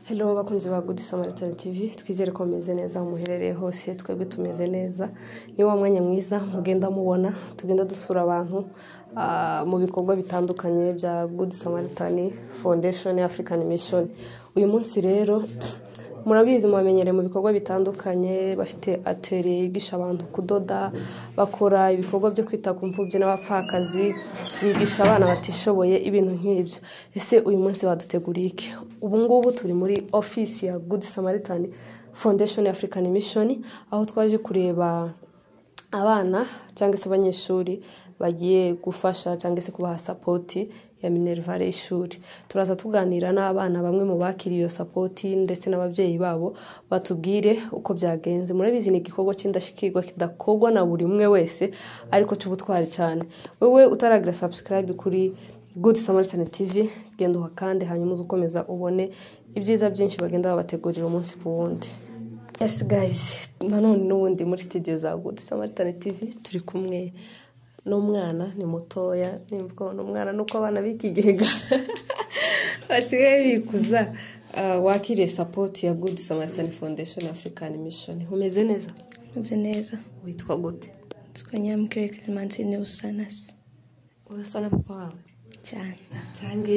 Hello bakunzi ba Good Samaritan TV, twizere ko meze neza muherereye hose, twebwe tumeze neza. Ni wa mwanya mwiza mugenda mubona, tugenda dusura abantu mu bikorwa bitandukanye bya Good Samaritan Foundation African Mission. Uyu munsi rero murabizi mwamenyereye mu bikorwa bitandukanye, bafite atelier yigisha abantu kudoda, bakora ibikorwa byo kwita ku mfubyi n'abapfakazi, bigisha abana batishoboye ibintu nk'ibyo. Ese uyu munsi baduteguriye iki? Ubu ngubu turi muri office ya Good Samaritan Foundation African Mission, aho twaje kureba abana cyangwa se abanyeshuri bagiye gufasha cyangwa se kubaha support ya minervale y'ishuri. Turaza tuganira n'abana bamwe mu bakiriye iyo support ndetse n'ababyeyi babo, batubwire uko byagenze. Murabizi ni igikorwa cy'indashikirwa kidakogwa na buri umwe wese, ariko cy'ubutwari cyane. Wewe utaragira subscribe kuri Good Samaritan TV, genda uhakande hanyuma ukomeza ubone ibyiza byinshi bagenda babategurira umunsi ku wundi. Yes guys, nanone n'ubundi muri studio za Good Samaritan TV turi kumwe n'umwana, ni mutoya, nimvuga n'umwana nuko abana bikigega basigaye bikuza. Wakiriye support ya Good Samaritan Foundation African Mission, umeze neza? Meze neza. Witwa gute? Twanyamkire Clementine Usanasi. Urasana papa wawe Cyane. Cyangwa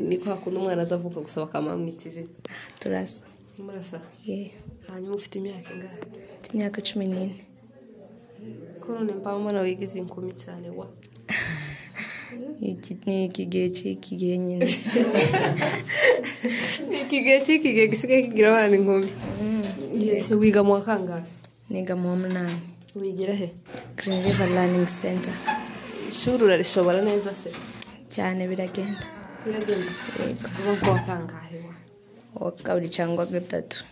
ni kwa kundi umwana azavuka gusaba kamamwitize? Turasa. Murasa? Yeah. Hanyuma ufite imyaka ingahe? Imyaka 14. Korone mpamana wigize inkumi cyane wa. Ikigihe cy'ikigihe nyine. Ikigihe cy'ikigihe gisigaye kigira abana inkumi. Yes, wiga mu kangahe? Niga mu 8. Wigira he? Green River Learning Center. Ishuri urarishobora neza se? Cyane biragenda. Biragenda. Kuva kwa kangahe wa? Kabiri cyangwa gatatu.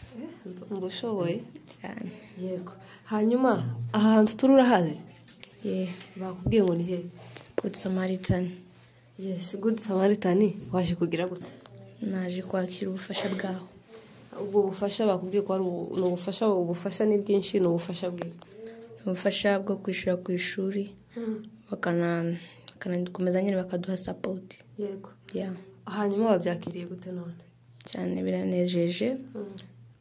Mbushoboye cyane. Yego. Hanyuma ahantu tururahaze? Yeah. Bakubwiye ngo ni he? Good Samaritan. Yes, Good Samaritan waje kugira gute? Naje kwakira ubufasha bwaho. Ubwo bufasha bakubwiye ko ari ubufasha ni bwinshi, no bufasha bwe. Ubufasha bwo kwishura ku ishuri. Bakanakomeza nyine bakaduha support. Yego. Yeah. Hanyuma babyakiriye gute none? Cyane biranejeje.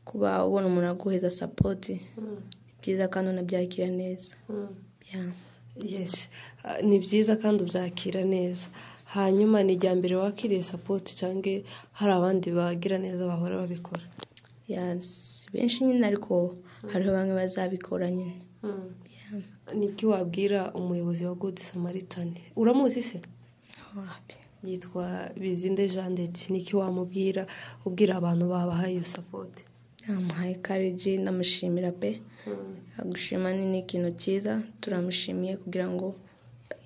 Kuba ubona umuntu aguheza support. Byiza kandi unabyakira neza. Yeah. Yes. Ni byiza kandi ubyakira neza. Hanyuma ni jyambere wakiriye support cyangwa hari abandi bagira neza bahora babikora? Yes, benshi nyine ariko hariho bamwe bazabikora nyine. Yeah. Niki wabwira umuyobozi wa Good Samaritan? Uramuzi se? Wapi? Yitwa Bizinde Jeanette. Niki wamubwira ubwira abantu babahaye iyo support? Amuhaye courage, ndamushimira pe. Agushima ni ikintu cyiza, turamushimiye kugira ngo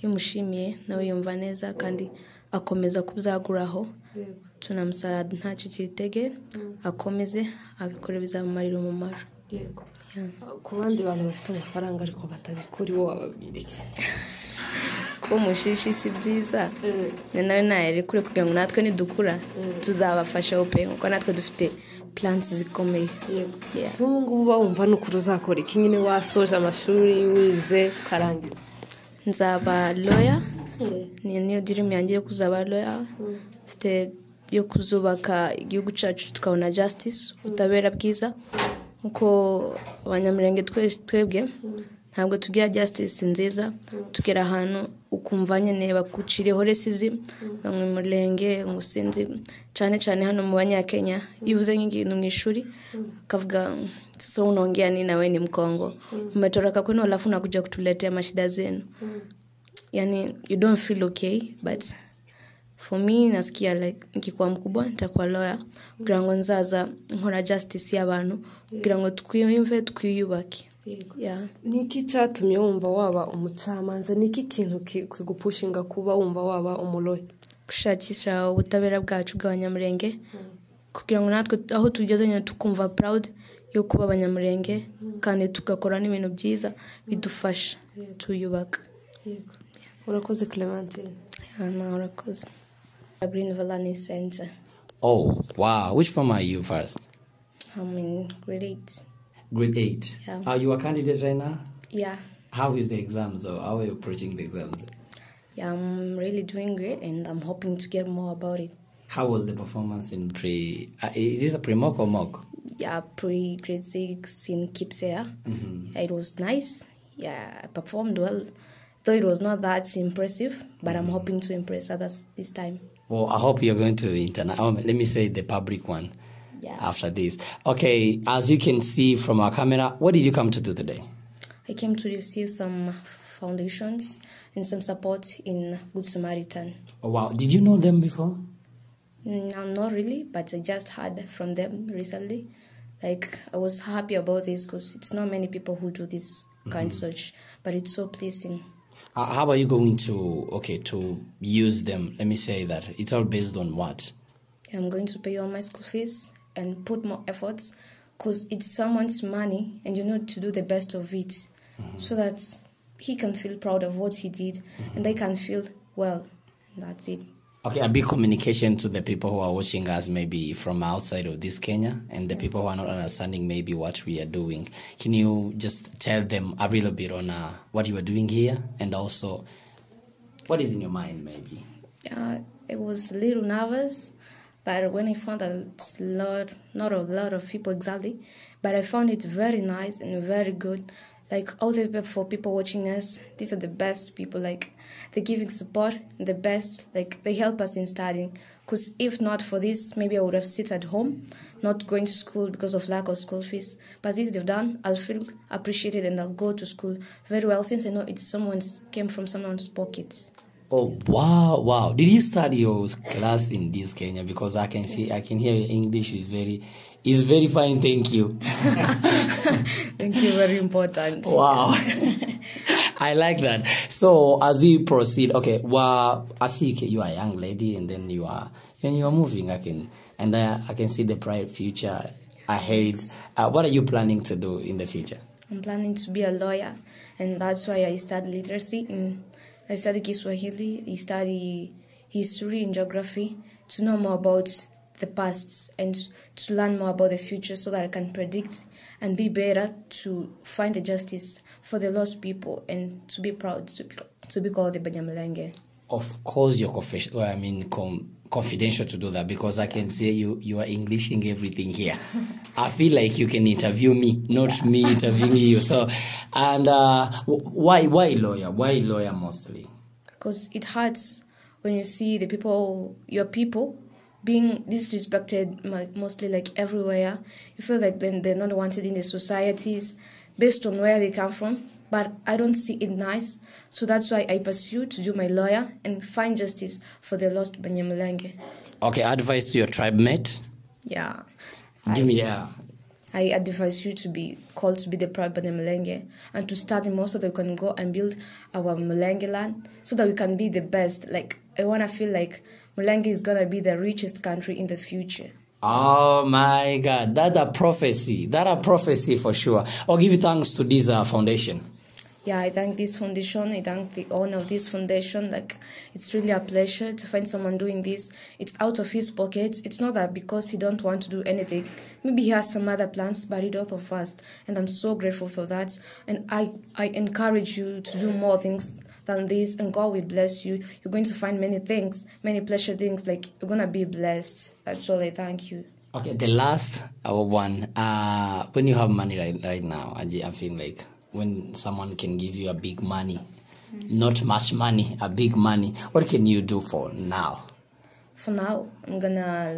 iyo mushimiye nawe yumva neza kandi akomeza kubyaguraho. Tunamusaba nta cyitege, akomeze abikore bizamumarira umumaro. Yego. Ku bandi bantu bafite amafaranga ariko batabikora, wo wababirike ko mushishi si byiza. Nawe naye kure kugira ngo natwe nidukura tuzabafasha ope kuko natwe dufite plans zikomeye. Yego. Ngubu bawumva n'ukuri uzakora iki nyine wasoje amashuri wize karangiza? Nzaba lawyer. Niyo dream yanjye yo kuzaba lawyer. Mfite yo kuzubaka igihugu cyacu tukabona justice, ubutabera bwiza. Uko abanyamurenge twebwe ntabwo tugira justice nziza, tugera ahantu ukumva nyene bakucireho racism bamwe murenge ngusinzi cyane hano mu Banyakenya. Ivuze nk'ikintu mu ishuri akavuga sasa unaongea nini na wewe ni Mkongo, umetoroka kwenu alafu unakuja kutuletea mashida zenu. Yani you don't feel okay, but for me nasikia like nikikuwa mkubwa nitakuwa lawyer kugira ngo nzaza nkora justice y'abantu kugira ngo twiyubake. Yeah. Niki cyatumye wumva waba umucamanza? Niki kintu kigupushinga kuba wumva waba umuloye? Gushakisha ubutabera bwacu bw'abanyamurenge kugira ngo natwe aho tugeze nyine tukumva proud yo kuba abanyamurenge kandi tugakora n'ibintu byiza bidufasha tuyubaka. Yego. Urakoze Clementine. Urakoze. Green River Learning Center. Oh, wow. Which form are you first? I'm in grade 8. Grade 8? Yeah. Are you a candidate right now? Yeah. How is the exams, or how are you approaching the exams? Yeah, I'm really doing great and I'm hoping to get more about it. How was the performance in pre? Is this a pre-mock or mock? Yeah, pre-grade 6 in Kipsea. It was nice. Yeah, I performed well. Though it was not that impressive, but I'm hoping to impress others this time. Well, I hope you're going to let me say the public one. Yeah. After this. Okay, as you can see from our camera, what did you come to do today? I came to receive some foundations and some support in Good Samaritan. Oh, wow. Did you know them before? No, not really, but I just heard from them recently. Like, I was happy about this because it's not many people who do this kind of search, but it's so pleasing. How are you going to use them? Let me say that. It's all based on what? I'm going to pay all my school fees and put more efforts because it's someone's money and you need to do the best of it so that he can feel proud of what he did and they can feel well. And that's it. Okay, a big communication to the people who are watching us maybe from outside of this Kenya and the people who are not understanding maybe what we are doing. Can you just tell them a little bit on what you are doing here and also what is in your mind maybe? I was a little nervous, but when I found that it's not a lot of people exactly, but I found it very nice and very good. Like all the people, for people watching us, these are the best people. Like they're giving support, the best. Like they help us in studying. Because if not for this, maybe I would have sit at home, not going to school because of lack of school fees. But this they've done, I'll feel appreciated and I'll go to school very well since I know came from someone's pockets. Oh, wow. Did you study your class in this Kenya? Because I can hear your English is very fine. Thank you. Thank you, very important. Wow. I like that. So as we proceed, okay, well, I see you are a young lady and then you are moving. I can see the bright future ahead. What are you planning to do in the future? I'm planning to be a lawyer, and that's why I study literacy. I study Kiswahili, I study history and geography to know more about the past and to learn more about the future so that I can predict and be better to find the justice for the lost people and to be proud to be called the Banyamulenge. Of course, you're confidential to do that because I can say you are Englishing everything here. I feel like you can interview me, not me interviewing you. So, and why lawyer? Why lawyer mostly? Because it hurts when you see your people being disrespected, mostly like everywhere. You feel like then they're not wanted in the societies based on where they come from. But I don't see it nice, so that's why I pursue to do my lawyer and find justice for the lost Banyamulenge. Okay, advice to your tribe mate? Yeah. Give me that. I advise you to be called to be the proud Banyamulenge and to study more so that we can go and build our Mulenge land so that we can be the best. Like, I want to feel like Mulenge is going to be the richest country in the future. Oh my God, that's a prophecy. That's a prophecy for sure. I'll give you thanks to this foundation. Yeah, I thank this foundation. I thank the owner of this foundation. Like, it's really a pleasure to find someone doing this. It's out of his pockets. It's not that because he don't want to do anything. Maybe he has some other plans, but he does it fast. And I'm so grateful for that. And I encourage you to do more things than this. And God will bless you. You're going to find many things, many pleasure things. Like, you're going to be blessed. That's all I thank you. Okay, the last one. When you have money right now, I feel like when someone can give you a big money, not much money, a big money, what can you do for now? For now, I'm gonna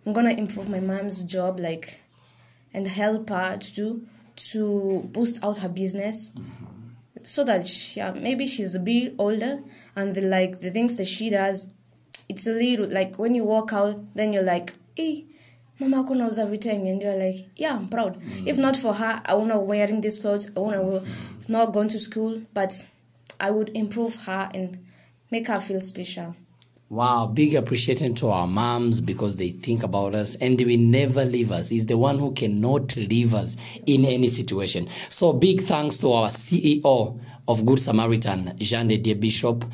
improve my mom's job, and help her to boost out her business, so that maybe she's a bit older, and the things that she does, it's a little like when you walk out, then you're like, hey, Mama knows everything, and you're like, yeah, I'm proud. If not for her, I wouldn't be wearing these clothes, I wouldn't not going to school, but I would improve her and make her feel special. Wow, big appreciation to our moms because they think about us and they will never leave us. He's the one who cannot leave us in any situation. So big thanks to our CEO of Good Samaritan, Jean de Dieu Bishop.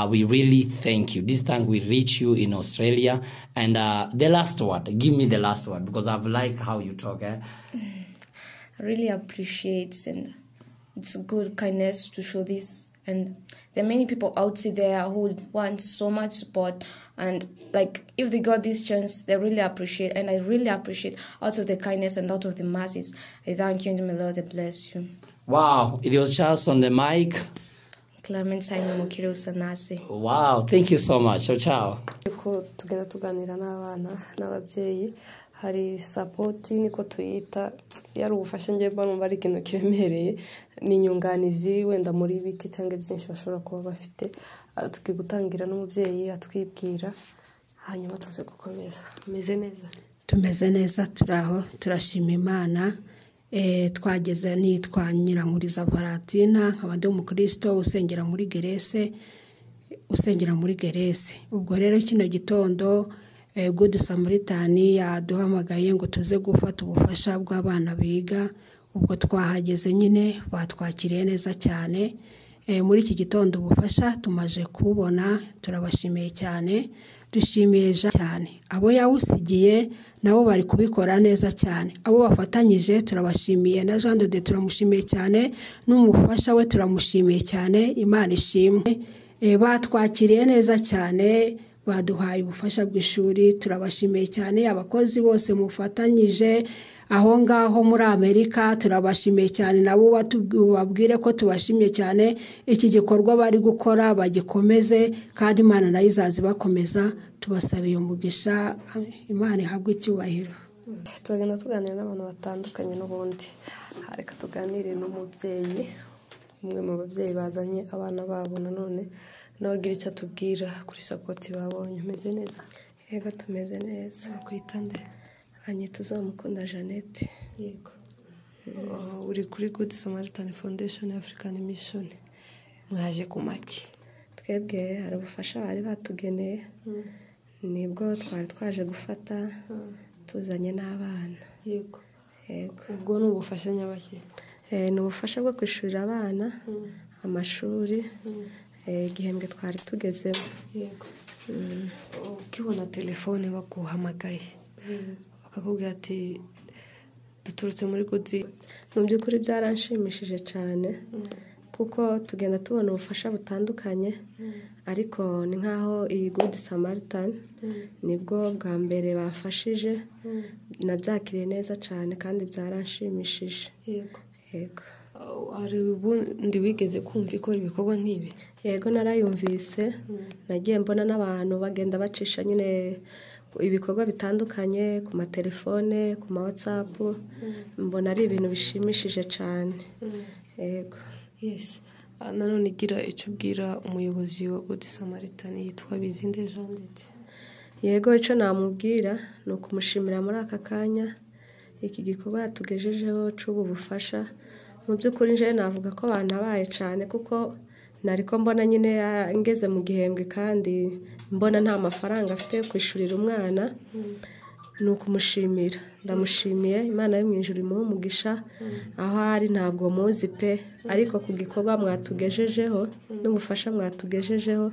We really thank you. This thank will reach you in Australia. And the last word, give me the last word because I've liked how you talk. I really appreciate, and it's a good kindness to show this And there are many people out there who want so much support, and like if they got this chance, they really appreciate. And I really appreciate out of the kindness and out of the masses. I thank you and may Lord bless you. Wow, it was Charles on the mic. Clement Saino Mukiri Usanase. Wow, thank you so much. Ciao, ciao. Ko tugenda tuganira n'abana n'ababyeyi, hari sapoti niko tuyita, yari ubufasha njye mba numva ari ikintu kiremereye, ni inyunganizi wenda muri biti cyangwa byinshi bashobora kuba bafite, tukigutangira n'umubyeyi atwibwira, hanyuma tuze gukomeza. Meze neza? Tumeze neza, turaho turashima Imana. Twageze nitwa Nyirankuriza Valentina, nkaba ndi umukristo usengera muri Gerese. Ubwo rero kino gitondo Good Samaritan yaduhamagaye ngo tuze gufata ubufasha bw'abana biga. Ubwo twahageze nyine batwakiriye neza cyane. Muri iki gitondo ubufasha tumaje kubona, turabashimiye cyane. Dushimiye cyane abo yawusigiye, nabo bari kubikora neza cyane. Abo bafatanyije turabashimiye, na Jean de turamushimiye cyane, n'umufasha we turamushimiye cyane. Imana ishimwe. Batwakiriye neza cyane, baduhaye ubufasha bw'ishuri, turabashimiye cyane. Abakozi bose mufatanyije aho ngaho muri Amerika turabashimiye cyane, nabo babwire ko tubashimiye cyane. Iki gikorwa bari gukora bagikomeze, kandi Imana nayo izazibakomeza. Tubasabiye umugisha, Imana ihabwe icyubahiro. Tugenda tuganira n'abantu batandukanye n'ubundi. Reka tuganire n'umubyeyi, umwe mu babyeyi bazanye abana babo, nanone nabagira icyo atubwira kuri sapoti babonye. Umeze neza? Yego tumeze neza. Kwita nde? Anyita Uzamukunda Jeannette. Yego. Uri kuri Good Samaritan Foundation African Mission. Mwaje kumaki? Twebwe hari ubufasha bari batugeneye, nibwo twari twaje gufata, tuzanye n'abana. Yego. Yego. Ubwo ni ubufasha nyabaki? Ni ubufasha bwo kwishurira abana amashuri, igihembwe twari tugezemo. Yego. Ukibona telefone baguhamagaye, bakakubwira ati duturutse muri Good, mu by'ukuri byaranshimishije cyane, kuko tugenda tubona ubufasha butandukanye, ariko ni nkaho iyi Good Samaritan nibwo bwa mbere bafashije, nabyakiriye neza cyane kandi byaranshimishije. Yego. Yego. Hari ubundi wigeze kumva ikora ibikorwa nk'ibi? Yego narayumvise, nagiye mbona n'abantu bagenda bacisha nyine ibikorwa bitandukanye ku matelefone, ku ma WhatsApp, mbona ari ibintu bishimishije cyane. Yego. Yes. Nanone igira icyo ubwira umuyobozi wa Good Samaritan yitwa Bizinde Jeannette. Yego, icyo namubwira ni ukumushimira muri aka kanya iki gikorwa yatugejejeho cy'ubu bufasha. Mu by'ukuri nje navuga ko bantabaye cyane, kuko nariko mbona nyine ngeze mu gihembwe kandi mbona nta mafaranga afite yo kwishurira umwana. Ni ukumushimira, ndamushimiye. Imana yo mu ijuru imuhe umugisha, aho ari ntabwo muzi pe, ariko ku gikorwa mwatugejejeho n'ubufasha mwatugejejeho,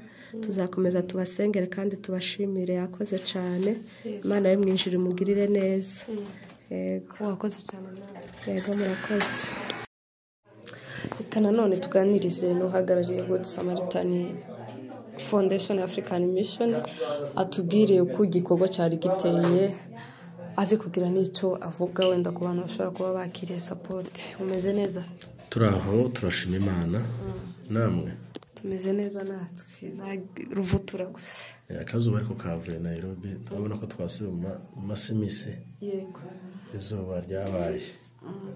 tuzakomeza tubasengere kandi tubashimire. Yakoze cyane, Imana yo mu ijuru imugirire neza. Yego. Wakoze cyane nawe. Yego, murakoze. Reka nanone tuganirize n'uhagarariye Good Samaritan Foundation African Mission, atubwire uko igikorwa cyari giteye, azi kugira n'icyo avuga wenda ku bantu bashobora kuba bakiriye support. Umeze neza? Turaho, turashima Imana. Namwe? Tumeze neza natwe, ruvutura gusa. Akazuba ariko kavuye Nairobi, turabona ko twasubiye mu masemise. Yego. Izuba ryabaye.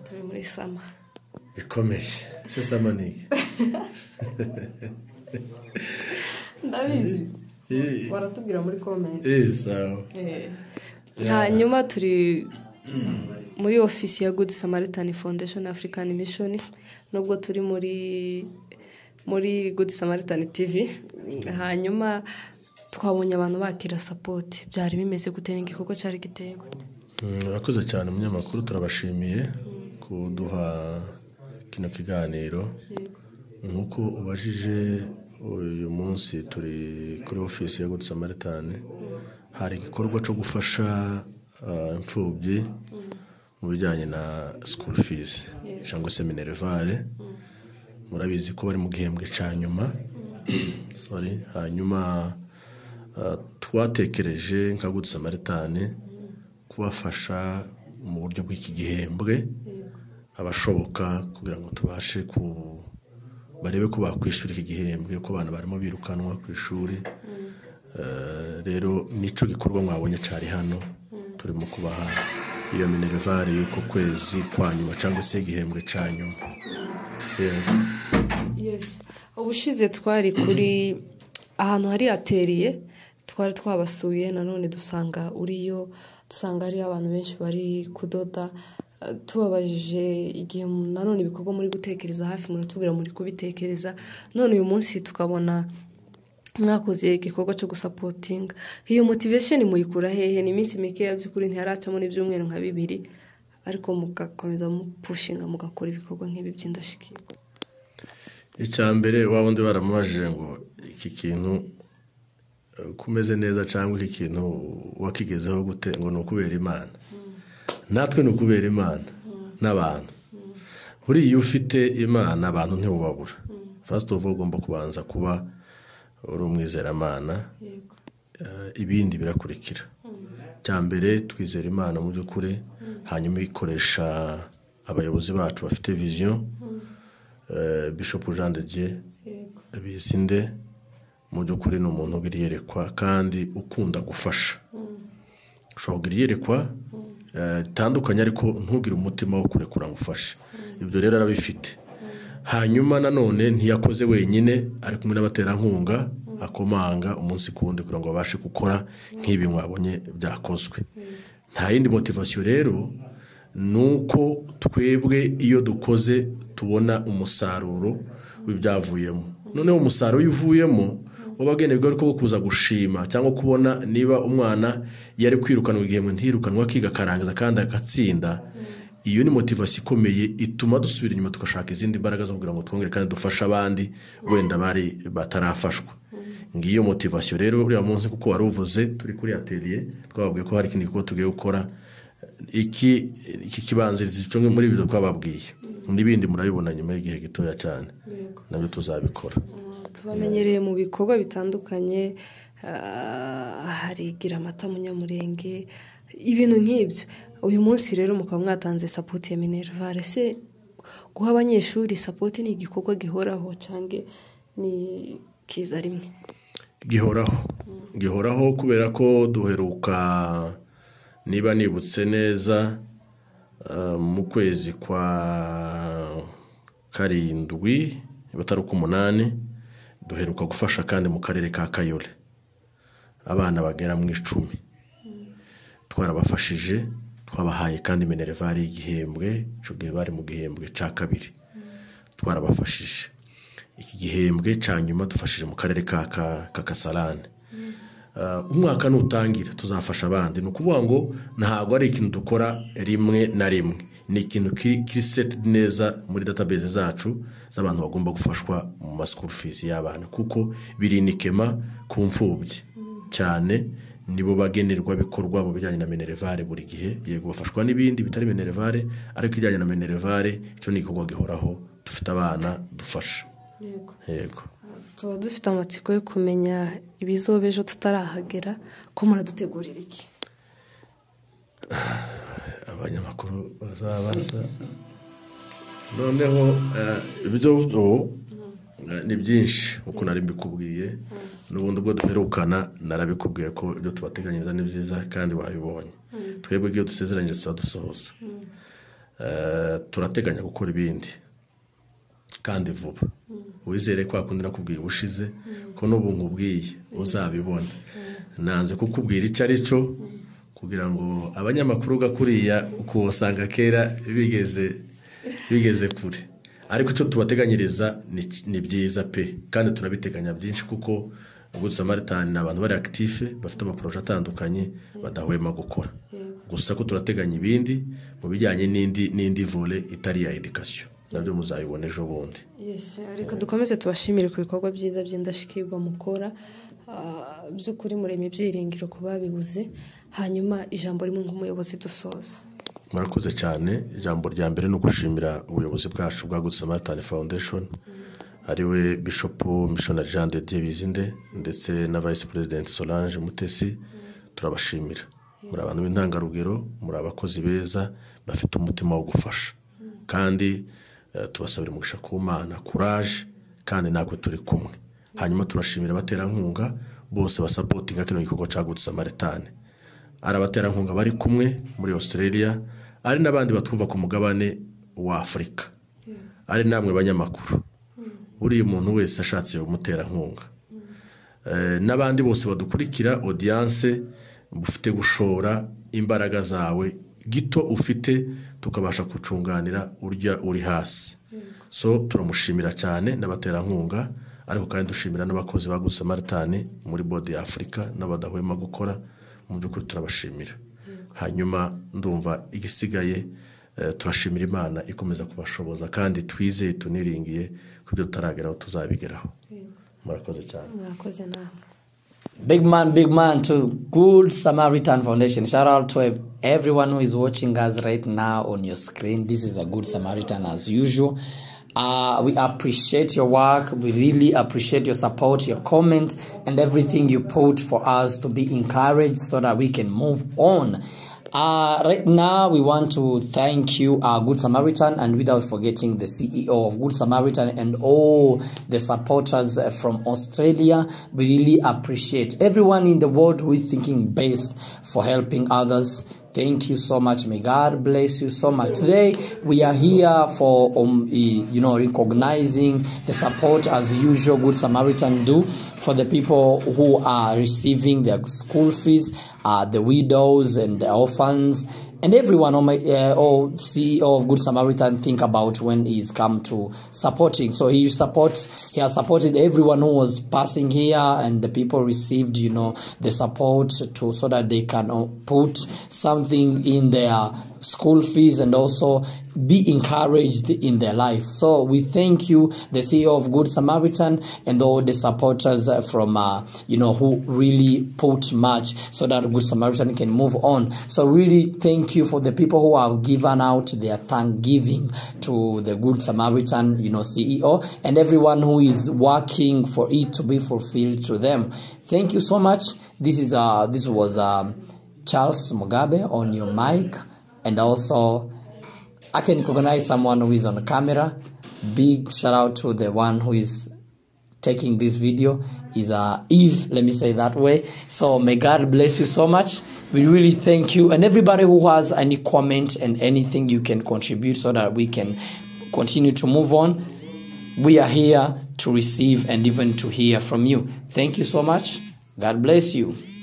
Turi muri sama bikomeye. Se sama niki? Ndabizi. Waratubwira muri comment. Sawa. Hanyuma turi muri ofisi ya Good Samaritan Foundation African Mission, nubwo turi muri Good Samaritan TV. Hanyuma twabonye abantu bakira support. Byari bimeze gute, igikorwa cyari giteye gute? Murakoze cyane umunyamakuru, turabashimiye kuduha kino kiganiro. Nkuko ubajije, uyu munsi turi kuri ofisi ya Good Samaritan. Hari igikorwa cyo gufasha imfubyi mu bijyanye na school fees cyangwa se minervale. murabizi ko bari mu gihembwe cya nyuma hanyuma twatekereje nka Good Samaritan kubafasha mu buryo bw'iki gihembwe abashoboka kugira ngo tubashe barebe ko bakwishyura iki gihembwe ko abana barimo birukanwa ku ishuri. Rero nico gikorwa mwabonye cyari hano turimo kubaha iyo minervare y'uko kwezi kwa nyuma cyangwa se igihembwe cya nyuma. Yes. Ubushize twari kuri ahantu hari atelier twari twabasuye nanone dusanga ari abantu benshi bari kudoda tubabajije igihe nanone ibikorwa muri gutekereza hafi muratubwira muri kubitekereza none uyu munsi tukabona mwakoze igikorwa cyo gusapotinga iyo motivation muyikura hehe ni iminsi mike by'ukuri ntiharacamo n'ibyumweru nka 2 ariko mugakomeza mupushinga mugakora ibikorwa nk'ibi by'indashikirwa. Icyambere wawundi baramubajije ngo iki kintu kumeze neza cyangwa iki kintu wakigezeho gute ngo nukubera Imana. Natwe nukubera Imana n'abantu. Buri ufite Imana abantu ntibubabura. First of all ugomba kubanza kuba uri umwizeramana. Ibindi birakurikira. Cyambere twizera Imana mu by'ukuri hanyuma ikoresha abayobozi bacu bafite vision. Bishop Jean de Dieu Bisinde mu by'ukuri ni umuntu ugira iyerekwa kandi ukunda gufasha. Ushobora kugira iyerekwa tandukanye ariko ntugire umutima wo kurekura ngufashe. Ibyo rero arabifite. Hanyuma nanone ntiyakoze wenyine ari kumwe n'abaterankunga akomanga umunsi kundi kugira ngo babashe gukora nk'ibi mwabonye byakozwe. Nta yindi motivation rero nuko twebwe iyo dukoze tubona umusaruro w'ibyavuyemo. Noneho umusaruro uvuyemo wabagenerwa ariko kuza gushima cyangwa kubona niba umwana yari kwirukanwa igihembwe ntirukanwa akiga karangiza kandi agatsinda. Iyo ni motivation ikomeye ituma dusubira inyuma tugashaka izindi mbaraga zo kugira ngo twongere kandi dufasha abandi wenda bari batarafashwa. Ngiyo motivation rero uri munsi kuko waruvuze turi kuri atelier twababwiye ko hari ikindi gikorwa tugiye gukora iki kibanziriza cyo muri ibyo twababwiye n'ibindi murabibona nyuma y'igihe gitoya cyane nabyo tuzabikora. Tubamenyereye mu bikorwa bitandukanye hari gira amata mu Nyamurenge ibintu nk'ibyo. Uyu munsi rero mukaba mwatanze support ya minervare se guha abanyeshuri support ni igikorwa gihoraho cyangwa ni kiza rimwe? Gihoraho kubera ko duheruka niba nibutse neza mu kwezi kwa 7 batari ku 8 duheruka gufasha kandi mu karere ka Kayole abana bagera mu 10 twarabafashije twabahaye kandi minervare y'igihembwe cyo bari mu gihembwe cya 2 twarabafashije. Iki gihembwe cya nyuma dufashije mu karere ka Kasarane. Umwaka nutangira tuzafasha abandi no kuvuga ngo ntago ari ikintu dukora rimwe na rimwe ni ikintu kiri set neza muri database zacu z'abantu bagomba gufashwa mu school fees y'abana kuko birinikema ku mfubyi cyane nibo bagenerwa bikorwa mu bijyanye na minervare buri gihe yego bafashwa n'ibindi bitari minervare ariko ijyanye na minervare cyo ni ikorwa gihoraho dufite abana dufasha. Yego tuba dufite amatsiko yo kumenya ibizobejo tutarahagera ko muradutegurira iki? Abanyamakuru bazabaza noneho ibyo ni byinshi uko nari mbikubwiye n'ubundi bwo duherukana narabikubwiye ko ibyo tubateganyiriza ni byiza kandi wabibonye. Twebwe iyo dusezeranye dusohoza turateganya gukora ibindi kandi vuba. Wizere ko akundira kubwira ubushize ko n'ubu nkubwiye uzabibona. Nanze kukubwira icyo ari cyo kugira ngo abanyamakuru gakuriya uko wasanga kera bigeze kure. Ariko icyo tubateganyiriza ni byiza pe kandi turabiteganya byinshi kuko Good Samaritan n'abantu bari active bafite amaproje atandukanye badahwema gukora. Gusa ko turateganya ibindi mu bijyanye n'indi volet itari ya education. Nabyo muzayibona ejo bundi. Yes, reka dukomeze tubashimire ku bikorwa byiza by'indashikirwa mukora by'ukuri mureme ibyiringiro kuba bibuze hanyuma ijambo rimwe nk'umuyobozi dusoza. murakoze cyane. Ijambo rya mbere ni ugushimira ubuyobozi bwacu bwa Good Samaritan Foundation, ariwe Bishop Missionary Jean de Dieu Bizinde ndetse na Vice President Solange Mutesi. Turabashimira, muri abantu b'intangarugero, muri abakozi beza bafite umutima wo gufasha, kandi tubasabira umugisha ku Mana, courage, kandi nakwe turi kumwe. Hanyuma turashimira abaterankunga bose basapotinga kino gikorwa cya Good Samaritan. Ari abaterankunga bari kumwe muri Australia, ari n'abandi batwumva ku mugabane wa Afurika, ari namwe banyamakuru, buri muntu wese ashatse umuterankunga, n'abandi bose badukurikira audience, bufite gushora imbaraga zawe gito ufite tukabasha kucunganira urya uri hasi. So turamushimira cyane n'abaterankunga, ariko kandi dushimira n'abakozi ba Good Samaritan muri body ya Afrika n'abadahwema gukora. Mu by'ukuri turabashimira. Hanyuma ndumva igisigaye turashimira Imana ikomeza kubashoboza, kandi twizeye tuniringiye kubyo tutarageraho tuzabigeraho. Murakoze cyane. Murakoze nawe. Big man to Good Samaritan Foundation. Shout out to everyone who is watching us right now on your screen. This is a Good Samaritan as usual. We appreciate your work. We really appreciate your support, your comment, and everything you put for us to be encouraged so that we can move on. Right now, we want to thank you, our Good Samaritan, and without forgetting the CEO of Good Samaritan and all the supporters from Australia. We really appreciate everyone in the world who is thinking best for helping others. Thank you so much. May God bless you so much. Today, we are here for, recognizing the support as usual Good Samaritan do for the people who are receiving their school fees, the widows and the orphans, and everyone CEO of Good Samaritan think about when he's come to supporting. So he has supported everyone who was passing here, and the people received, the support so that they can put something in their school fees and also be encouraged in their life. So we thank you, the CEO of Good Samaritan, and all the supporters from, who really put much so that Good Samaritan can move on. So really thank you for the people who have given out their thanksgiving to the Good Samaritan, CEO, and everyone who is working for it to be fulfilled to them. Thank you so much. This was Charles Mugabe on your mic. And also, I can recognize someone who is on the camera. Big shout out to the one who is taking this video. Is Eve, let me say that way. So may God bless you so much. We really thank you. And everybody who has any comment and anything you can contribute so that we can continue to move on. We are here to receive and even to hear from you. Thank you so much. God bless you.